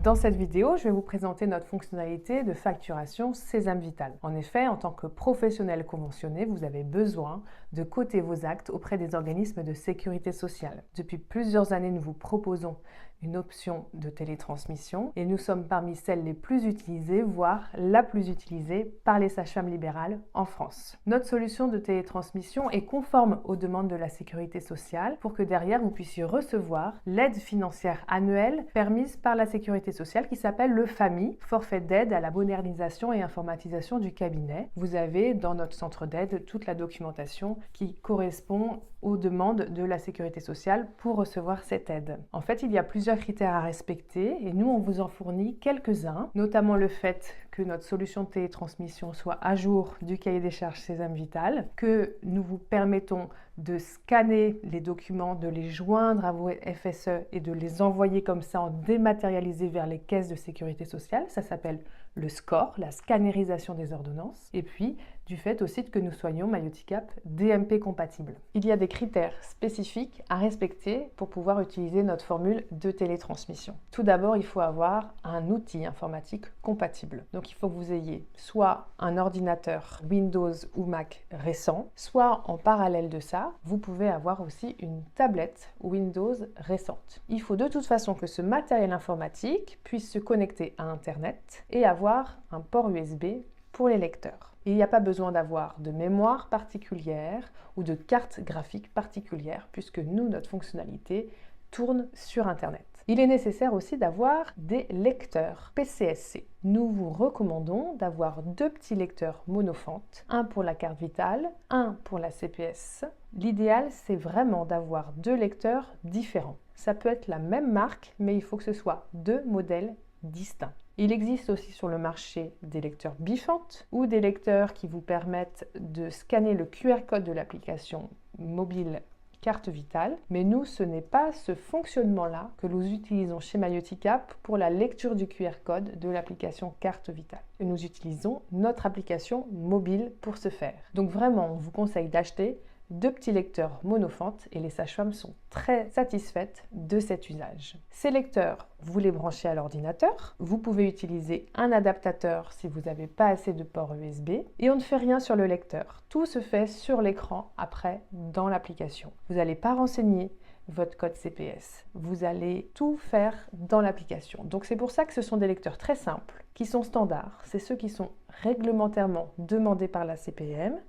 Dans cette vidéo, je vais vous présenter notre fonctionnalité de facturation Sésame Vital. En effet, en tant que professionnel conventionné, vous avez besoin de coter vos actes auprès des organismes de sécurité sociale. Depuis plusieurs années, nous vous proposons une option de télétransmission et nous sommes parmi celles les plus utilisées, voire la plus utilisée par les sages-femmes libérales en France. Notre solution de télétransmission est conforme aux demandes de la sécurité sociale pour que derrière vous puissiez recevoir l'aide financière annuelle permise par la sécurité sociale qui s'appelle le FAMI, forfait d'aide à la modernisation et informatisation du cabinet. Vous avez dans notre centre d'aide toute la documentation qui correspond aux demandes de la sécurité sociale pour recevoir cette aide. En fait, il y a plusieurs critères à respecter et nous, on vous en fournit quelques-uns, notamment le fait que notre solution de télétransmission soit à jour du cahier des charges Sésame Vital, que nous vous permettons de scanner les documents, de les joindre à vos FSE et de les envoyer comme ça en dématérialisé vers les caisses de sécurité sociale. Ça s'appelle le SCOR, la scannérisation des ordonnances. Et puis, du fait aussi que nous soyons Mayoticap DMP compatible. Il y a des critères spécifiques à respecter pour pouvoir utiliser notre formule de télétransmission. Tout d'abord, il faut avoir un outil informatique compatible. Donc, il faut que vous ayez soit un ordinateur Windows ou Mac récent, soit en parallèle de ça, vous pouvez avoir aussi une tablette Windows récente. Il faut de toute façon que ce matériel informatique puisse se connecter à Internet et avoir un port USB pour les lecteurs. Il n'y a pas besoin d'avoir de mémoire particulière ou de carte graphique particulière puisque nous, notre fonctionnalité tourne sur Internet. Il est nécessaire aussi d'avoir des lecteurs PCSC. Nous vous recommandons d'avoir deux petits lecteurs monofentes, un pour la carte vitale, un pour la CPS. L'idéal, c'est vraiment d'avoir deux lecteurs différents. Ça peut être la même marque, mais il faut que ce soit deux modèles distincts. Il existe aussi sur le marché des lecteurs bifentes ou des lecteurs qui vous permettent de scanner le QR code de l'application mobile carte vitale, mais nous, ce n'est pas ce fonctionnement-là que nous utilisons chez Mayoticap pour la lecture du QR code de l'application carte vitale. Et nous utilisons notre application mobile pour ce faire. Donc vraiment, on vous conseille d'acheter deux petits lecteurs monofentes et les sages-femmes sont très satisfaites de cet usage. Ces lecteurs, vous les branchez à l'ordinateur. Vous pouvez utiliser un adaptateur si vous n'avez pas assez de ports USB et on ne fait rien sur le lecteur. Tout se fait sur l'écran après dans l'application. Vous n'allez pas renseigner votre code CPS. Vous allez tout faire dans l'application. Donc c'est pour ça que ce sont des lecteurs très simples, qui sont standards. C'est ceux qui sont réglementairement demandés par la CPM.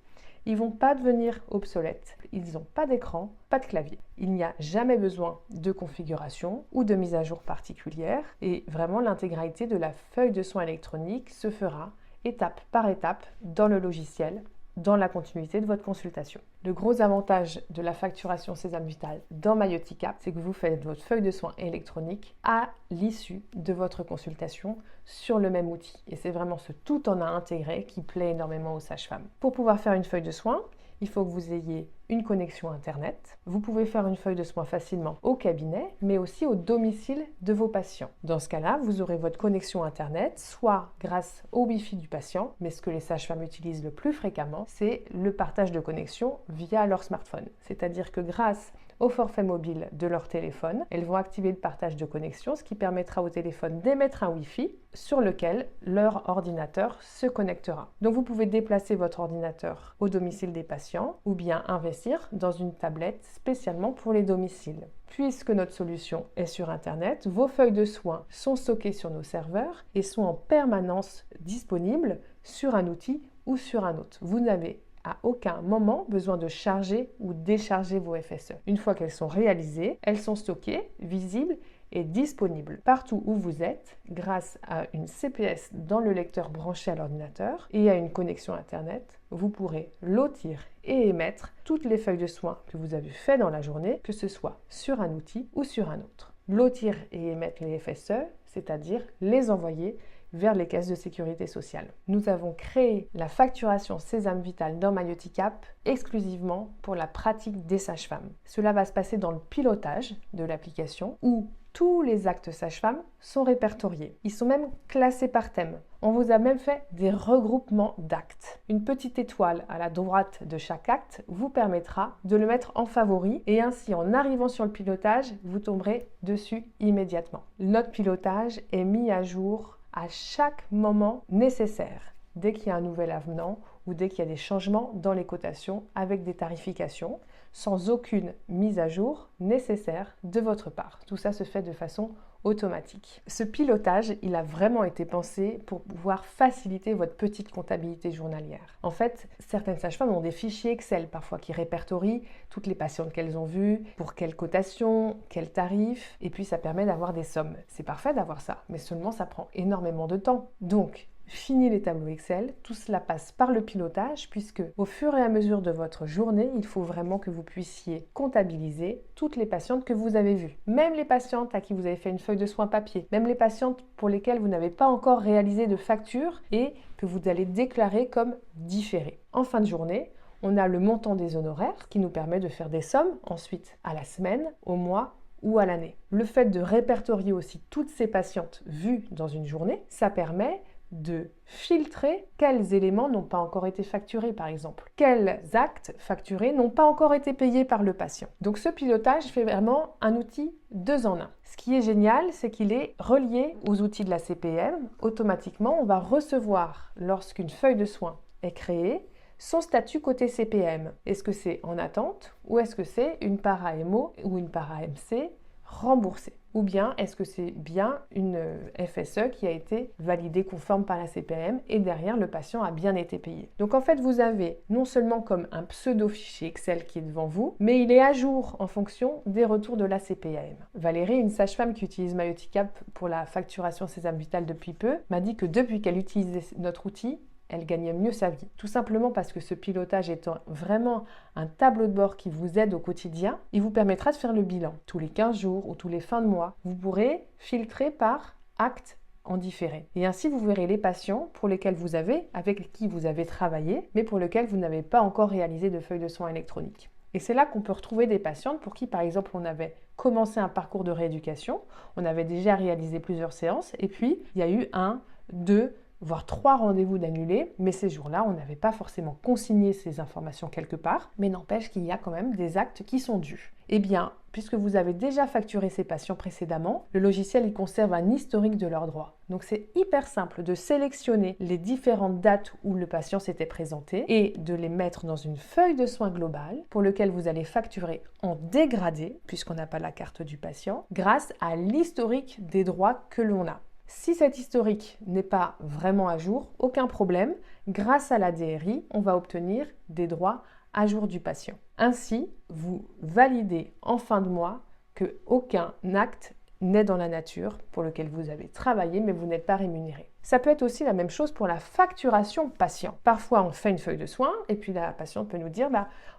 Ils ne vont pas devenir obsolètes. Ils n'ont pas d'écran, pas de clavier. Il n'y a jamais besoin de configuration ou de mise à jour particulière et vraiment l'intégralité de la feuille de soins électronique se fera étape par étape dans le logiciel, dans la continuité de votre consultation. Le gros avantage de la facturation Sésame Vital dans Mayoticap, c'est que vous faites votre feuille de soins électronique à l'issue de votre consultation sur le même outil. Et c'est vraiment ce tout en un intégré qui plaît énormément aux sages-femmes. Pour pouvoir faire une feuille de soins, il faut que vous ayez une connexion Internet. Vous pouvez faire une feuille de soins facilement au cabinet, mais aussi au domicile de vos patients. Dans ce cas-là, vous aurez votre connexion Internet, soit grâce au Wi-Fi du patient, mais ce que les sages-femmes utilisent le plus fréquemment, c'est le partage de connexion via leur smartphone. C'est-à-dire que grâce au forfait mobile de leur téléphone, elles vont activer le partage de connexion, ce qui permettra au téléphone d'émettre un Wi-Fi sur lequel leur ordinateur se connectera. Donc vous pouvez déplacer votre ordinateur au domicile des patients ou bien investir dans une tablette spécialement pour les domiciles. Puisque notre solution est sur Internet, vos feuilles de soins sont stockées sur nos serveurs et sont en permanence disponibles sur un outil ou sur un autre. Vous n'avez à aucun moment besoin de charger ou décharger vos FSE. Une fois qu'elles sont réalisées, elles sont stockées, visibles et disponibles partout où vous êtes grâce à une CPS dans le lecteur branché à l'ordinateur et à une connexion Internet. Vous pourrez lotir et émettre toutes les feuilles de soins que vous avez faites dans la journée, que ce soit sur un outil ou sur un autre. Lotir et émettre les FSE, c'est-à-dire les envoyer vers les caisses de sécurité sociale. Nous avons créé la facturation Sésame Vital dans Mayoticap exclusivement pour la pratique des sages-femmes. Cela va se passer dans le pilotage de l'application où Tous les actes sage-femme sont répertoriés. Ils sont même classés par thème. On vous a même fait des regroupements d'actes. Une petite étoile à la droite de chaque acte vous permettra de le mettre en favori et ainsi en arrivant sur le pilotage, vous tomberez dessus immédiatement. Notre pilotage est mis à jour à chaque moment nécessaire. Dès qu'il y a un nouvel avenant ou dès qu'il y a des changements dans les cotations avec des tarifications, sans aucune mise à jour nécessaire de votre part. Tout ça se fait de façon automatique. Ce pilotage, il a vraiment été pensé pour pouvoir faciliter votre petite comptabilité journalière. En fait, certaines sages-femmes ont des fichiers Excel parfois qui répertorient toutes les patientes qu'elles ont vues, pour quelle cotation, quel tarif, et puis ça permet d'avoir des sommes. C'est parfait d'avoir ça, mais seulement ça prend énormément de temps. Donc, fini les tableaux Excel, tout cela passe par le pilotage puisque au fur et à mesure de votre journée, il faut vraiment que vous puissiez comptabiliser toutes les patientes que vous avez vues. Même les patientes à qui vous avez fait une feuille de soins papier, même les patientes pour lesquelles vous n'avez pas encore réalisé de facture et que vous allez déclarer comme différées. En fin de journée, on a le montant des honoraires qui nous permet de faire des sommes ensuite à la semaine, au mois ou à l'année. Le fait de répertorier aussi toutes ces patientes vues dans une journée, ça permet de filtrer quels éléments n'ont pas encore été facturés par exemple. Quels actes facturés n'ont pas encore été payés par le patient. Donc ce pilotage fait vraiment un outil 2 en 1. Ce qui est génial, c'est qu'il est relié aux outils de la CPM. Automatiquement, on va recevoir, lorsqu'une feuille de soins est créée, son statut côté CPM. Est-ce que c'est en attente ou est-ce que c'est une para-MO ou une para-MC remboursée? Ou bien est-ce que c'est bien une FSE qui a été validée conforme par la CPM et derrière le patient a bien été payé. Donc en fait vous avez non seulement comme un pseudo fichier Excel qui est devant vous, mais il est à jour en fonction des retours de la CPM. Valérie, une sage-femme qui utilise MyOticap pour la facturation Sésame Vital depuis peu, m'a dit que depuis qu'elle utilisait notre outil, elle gagnait mieux sa vie. Tout simplement parce que ce pilotage étant vraiment un tableau de bord qui vous aide au quotidien, il vous permettra de faire le bilan. Tous les 15 jours ou tous les fins de mois, vous pourrez filtrer par acte en différé. Et ainsi, vous verrez les patients pour lesquels vous avez, avec qui vous avez travaillé, mais pour lesquels vous n'avez pas encore réalisé de feuille de soins électronique. Et c'est là qu'on peut retrouver des patientes pour qui, par exemple, on avait commencé un parcours de rééducation, on avait déjà réalisé plusieurs séances, et puis il y a eu 1, 2, voire 3 rendez-vous d'annulés, mais ces jours-là, on n'avait pas forcément consigné ces informations quelque part, mais n'empêche qu'il y a quand même des actes qui sont dus. Eh bien, puisque vous avez déjà facturé ces patients précédemment, le logiciel il conserve un historique de leurs droits. Donc c'est hyper simple de sélectionner les différentes dates où le patient s'était présenté et de les mettre dans une feuille de soins globale pour lequel vous allez facturer en dégradé, puisqu'on n'a pas la carte du patient, grâce à l'historique des droits que l'on a. Si cet historique n'est pas vraiment à jour, aucun problème. Grâce à la DRI, on va obtenir des droits à jour du patient. Ainsi, vous validez en fin de mois qu'aucun acte n'est dans la nature pour lequel vous avez travaillé mais vous n'êtes pas rémunéré. Ça peut être aussi la même chose pour la facturation patient. Parfois, on fait une feuille de soins et puis la patiente peut nous dire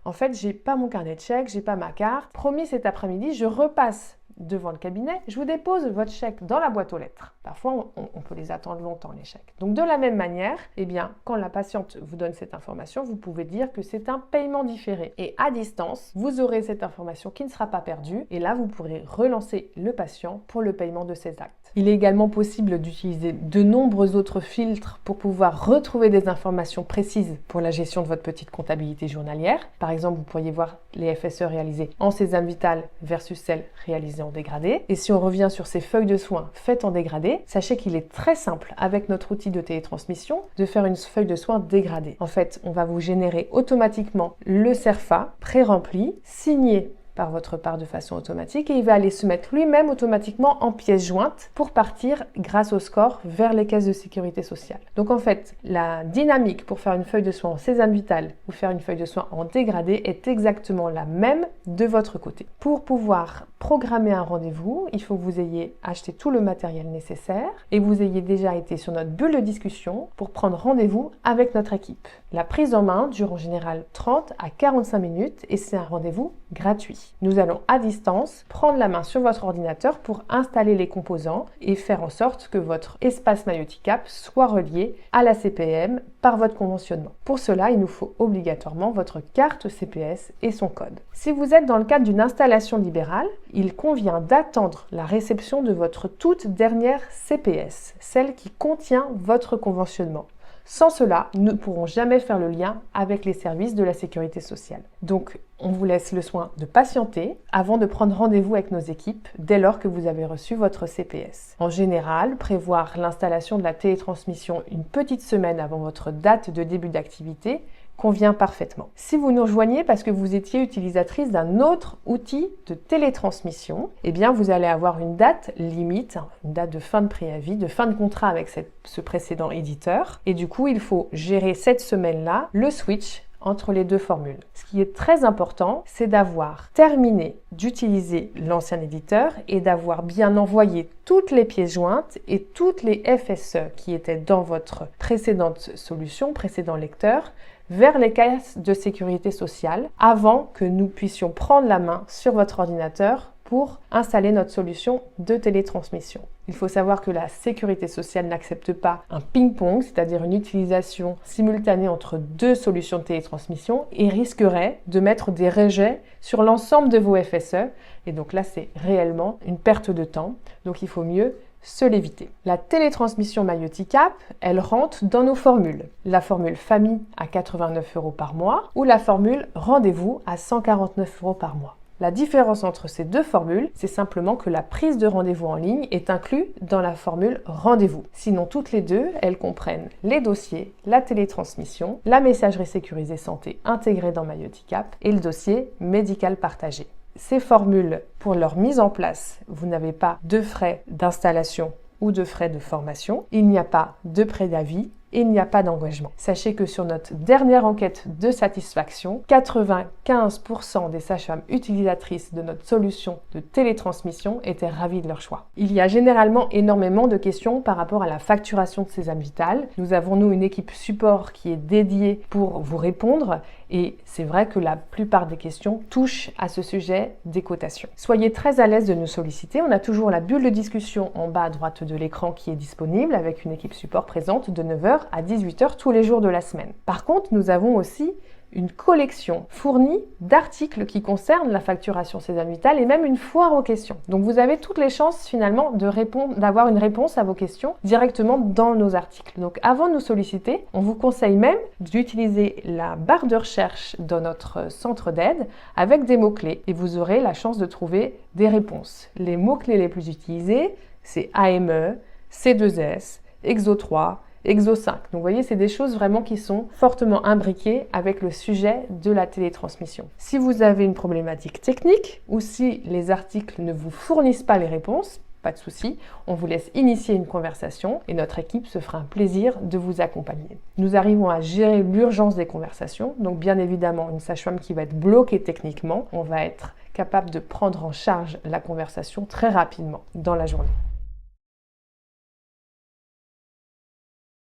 en fait, j'ai pas mon carnet de chèques, j'ai pas ma carte. Promis, cet après-midi, je repasse devant le cabinet, je vous dépose votre chèque dans la boîte aux lettres. Parfois, on peut les attendre longtemps, les chèques. Donc, de la même manière, eh bien, quand la patiente vous donne cette information, vous pouvez dire que c'est un paiement différé. Et à distance, vous aurez cette information qui ne sera pas perdue. Et là, vous pourrez relancer le patient pour le paiement de ses actes. Il est également possible d'utiliser de nombreux autres filtres pour pouvoir retrouver des informations précises pour la gestion de votre petite comptabilité journalière. Par exemple, vous pourriez voir les FSE réalisés en Sésame Vital versus celles réalisées en dégradé. Et si on revient sur ces feuilles de soins faites en dégradé, sachez qu'il est très simple avec notre outil de télétransmission de faire une feuille de soins dégradée. En fait, on va vous générer automatiquement le CERFA pré-rempli, signé par votre part de façon automatique et il va aller se mettre lui-même automatiquement en pièce jointe pour partir grâce au score vers les caisses de sécurité sociale. Donc en fait, la dynamique pour faire une feuille de soins en Sésame Vital ou faire une feuille de soins en dégradé est exactement la même de votre côté. Pour pouvoir programmer un rendez-vous, il faut que vous ayez acheté tout le matériel nécessaire et vous ayez déjà été sur notre bulle de discussion pour prendre rendez-vous avec notre équipe. La prise en main dure en général 30 à 45 minutes et c'est un rendez-vous gratuit. Nous allons à distance prendre la main sur votre ordinateur pour installer les composants et faire en sorte que votre espace MyOtiCap soit relié à la CPM par votre conventionnement. Pour cela, il nous faut obligatoirement votre carte CPS et son code. Si vous êtes dans le cadre d'une installation libérale, il convient d'attendre la réception de votre toute dernière CPS, celle qui contient votre conventionnement. Sans cela, nous ne pourrons jamais faire le lien avec les services de la sécurité sociale. Donc, on vous laisse le soin de patienter avant de prendre rendez-vous avec nos équipes dès lors que vous avez reçu votre CPS. En général, prévoir l'installation de la télétransmission une petite semaine avant votre date de début d'activité convient parfaitement. Si vous nous rejoignez parce que vous étiez utilisatrice d'un autre outil de télétransmission, eh bien vous allez avoir une date limite, une date de fin de préavis, de fin de contrat avec ce précédent éditeur. Et du coup, il faut gérer cette semaine-là le switch entre les deux formules. Ce qui est très important, c'est d'avoir terminé d'utiliser l'ancien éditeur et d'avoir bien envoyé toutes les pièces jointes et toutes les FSE qui étaient dans votre précédente solution, précédent lecteur, vers les caisses de sécurité sociale avant que nous puissions prendre la main sur votre ordinateur pour installer notre solution de télétransmission. Il faut savoir que la sécurité sociale n'accepte pas un ping-pong, c'est-à-dire une utilisation simultanée entre deux solutions de télétransmission et risquerait de mettre des rejets sur l'ensemble de vos FSE. Et donc là, c'est réellement une perte de temps. Donc il faut mieux se l'éviter. La télétransmission MyOtiCap, elle rentre dans nos formules. La formule famille à 89 € par mois ou la formule rendez-vous à 149 € par mois. La différence entre ces deux formules, c'est simplement que la prise de rendez-vous en ligne est inclue dans la formule rendez-vous. Sinon, toutes les deux, elles comprennent les dossiers, la télétransmission, la messagerie sécurisée santé intégrée dans MyOtiCap et le dossier médical partagé. Ces formules, pour leur mise en place, vous n'avez pas de frais d'installation ou de frais de formation. Il n'y a pas de préavis et il n'y a pas d'engagement. Sachez que sur notre dernière enquête de satisfaction, 95% des sages-femmes utilisatrices de notre solution de télétransmission étaient ravies de leur choix. Il y a généralement énormément de questions par rapport à la facturation de ces âmes vitales. Nous avons, nous, une équipe support qui est dédiée pour vous répondre et c'est vrai que la plupart des questions touchent à ce sujet des cotations. Soyez très à l'aise de nous solliciter. On a toujours la bulle de discussion en bas à droite de l'écran qui est disponible avec une équipe support présente de 9h à 18h tous les jours de la semaine. Par contre, nous avons aussi une collection fournie d'articles qui concernent la facturation Sésame Vital et même une foire aux questions. Donc vous avez toutes les chances finalement d'avoir une réponse à vos questions directement dans nos articles. Donc avant de nous solliciter, on vous conseille même d'utiliser la barre de recherche dans notre centre d'aide avec des mots-clés et vous aurez la chance de trouver des réponses. Les mots-clés les plus utilisés, c'est AME, C2S, Exo 3, Exo 5. Donc vous voyez, c'est des choses vraiment qui sont fortement imbriquées avec le sujet de la télétransmission. Si vous avez une problématique technique ou si les articles ne vous fournissent pas les réponses, pas de souci, on vous laisse initier une conversation et notre équipe se fera un plaisir de vous accompagner. Nous arrivons à gérer l'urgence des conversations, donc bien évidemment une sage-femme qui va être bloquée techniquement, on va être capable de prendre en charge la conversation très rapidement dans la journée.